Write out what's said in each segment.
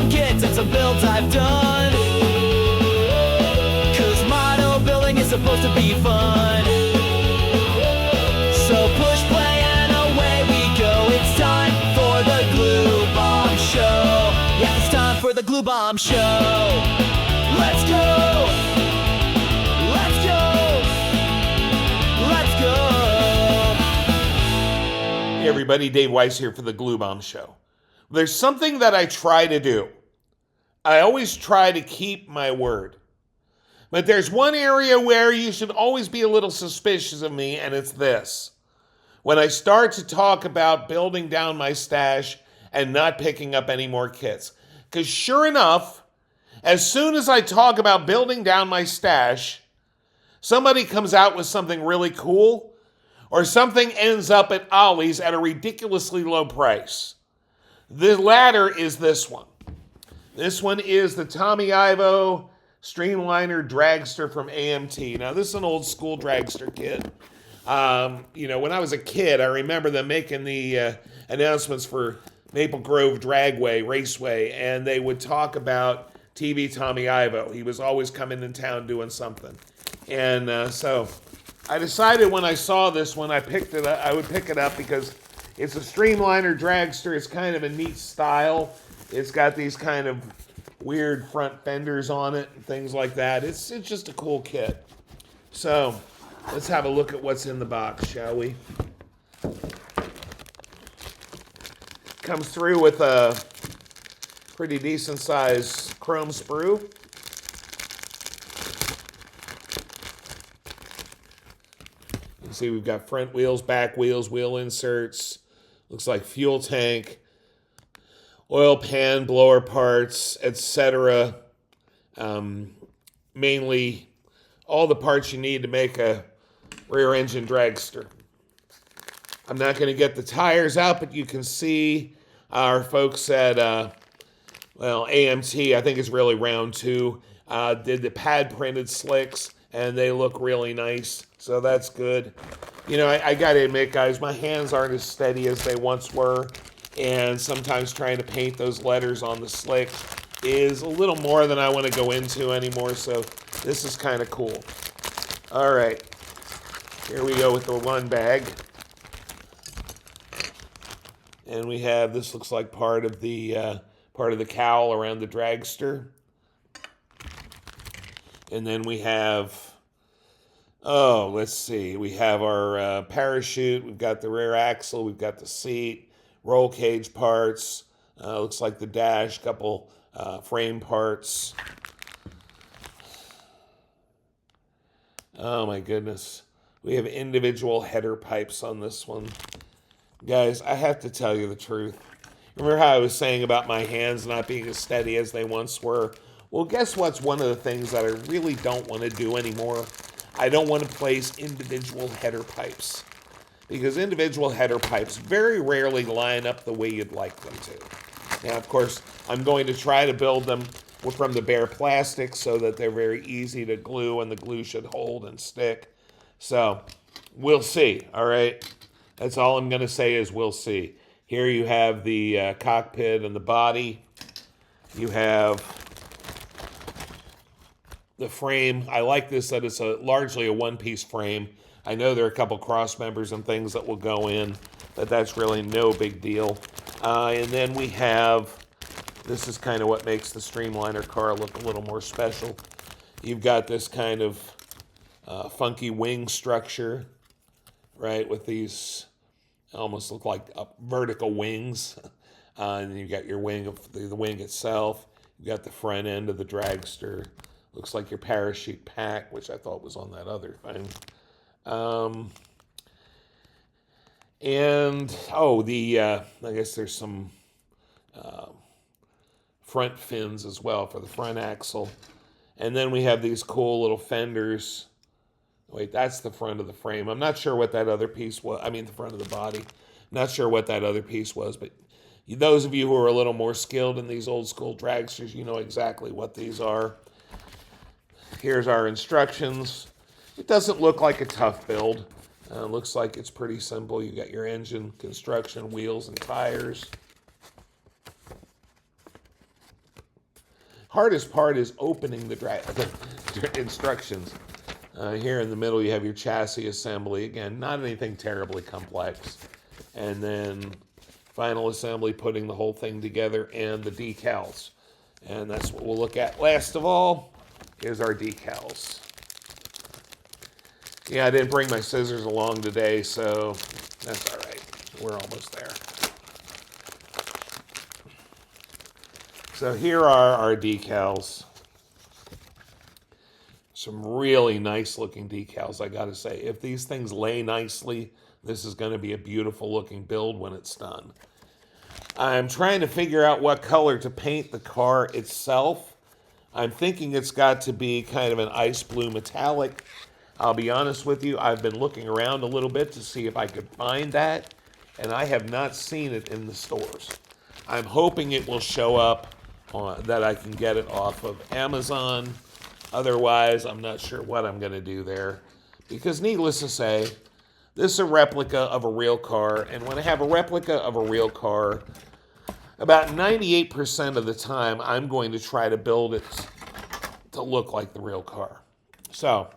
some kits and some builds I've done. Cause mono building is supposed to be fun. So push play and away we go. It's time for the Glue Bomb Show. Yeah, it's time for the Glue Bomb Show. Let's go! Let's go! Let's go! Hey everybody, Dave Weiss here for the Glue Bomb Show. There's something that I try to do. I always try to keep my word. But there's one area where you should always be a little suspicious of me, and it's this. When I start to talk about building down my stash and not picking up any more kits. Because sure enough, as soon as I talk about building down my stash, somebody comes out with something really cool, or something ends up at Ollies at a ridiculously low price. The latter is this one. This one is the Tommy Ivo Streamliner Dragster from AMT. Now, this is an old school dragster kit. When I was a kid, I remember them making the announcements for Maple Grove Dragway, Raceway, and they would talk about TV Tommy Ivo. He was always coming in town doing something. And so I decided when I saw this one, I would pick it up because it's a Streamliner Dragster. It's kind of a neat style. It's got these kind of weird front fenders on it and things like that. It's just a cool kit. So let's have a look at what's in the box, shall we? Comes through with a pretty decent size chrome sprue. You can see we've got front wheels, back wheels, wheel inserts. Looks like fuel tank, oil pan, blower parts, etc. Mainly all the parts you need to make a rear engine dragster. I'm not going to get the tires out, but you can see our folks at, AMT, I think it's really round 2, did the pad printed slicks, and they look really nice, so that's good. You know, I got to admit, guys, my hands aren't as steady as they once were, and sometimes trying to paint those letters on the slick is a little more than I want to go into anymore, so this is kind of cool. All right, here we go with the one bag. And we have, this looks like part of the cowl around the dragster. And then we have, let's see, we have our parachute, we've got the rear axle, we've got the seat, roll cage parts, looks like the dash, couple frame parts. Oh my goodness. We have individual header pipes on this one. Guys, I have to tell you the truth. Remember how I was saying about my hands not being as steady as they once were? Well, guess what's one of the things that I really don't want to do anymore? I don't want to place individual header pipes. Because individual header pipes very rarely line up the way you'd like them to. Now, of course, I'm going to try to build them from the bare plastic so that they're very easy to glue and the glue should hold and stick. So, we'll see, all right? That's all I'm going to say is we'll see. Here you have the cockpit and the body. You have the frame. I like this that it's largely a one-piece frame. I know there are a couple cross members and things that will go in, but that's really no big deal. And then we have, this is kind of what makes the Streamliner car look a little more special. You've got this kind of funky wing structure, right, with these almost look like vertical wings. And you got your wing of the wing itself. You got the front end of the dragster. Looks like your parachute pack, which I thought was on that other thing. I guess there's some front fins as well for the front axle. And then we have these cool little fenders. Wait, that's the front of the frame. I'm not sure what that other piece was. I mean, the front of the body. Not sure what that other piece was, but those of you who are a little more skilled in these old school dragsters, you know exactly what these are. Here's our instructions. It doesn't look like a tough build. Looks like it's pretty simple. You got your engine, construction, wheels, and tires. hardest part is opening the instructions. Here in the middle, you have your chassis assembly. Again, not anything terribly complex. And then final assembly, putting the whole thing together, and the decals. And that's what we'll look at. Last of all, here's our decals. Yeah, I didn't bring my scissors along today, so that's all right. We're almost there. So here are our decals. Some really nice looking decals, I gotta say. If these things lay nicely, this is gonna be a beautiful looking build when it's done. I'm trying to figure out what color to paint the car itself. I'm thinking it's got to be kind of an ice blue metallic. I'll be honest with you, I've been looking around a little bit to see if I could find that, and I have not seen it in the stores. I'm hoping it will show up, that I can get it off of Amazon. Otherwise, I'm not sure what I'm going to do there. Because needless to say, this is a replica of a real car, and when I have a replica of a real car, about 98% of the time, I'm going to try to build it to look like the real car. So,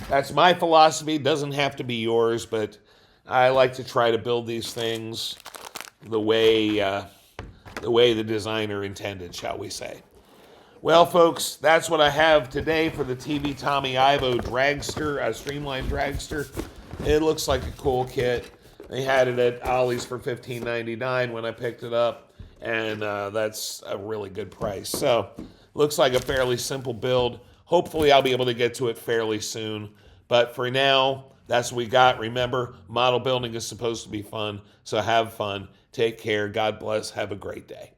that's my philosophy. It doesn't have to be yours, but I like to try to build these things the way the designer intended, shall we say. Well, folks, that's what I have today for the TV Tommy Ivo Dragster, Streamline Dragster. It looks like a cool kit. They had it at Ollies for $15.99 when I picked it up, and that's a really good price. So, looks like a fairly simple build. Hopefully, I'll be able to get to it fairly soon. But for now, that's what we got. Remember, model building is supposed to be fun, so have fun. Take care. God bless. Have a great day.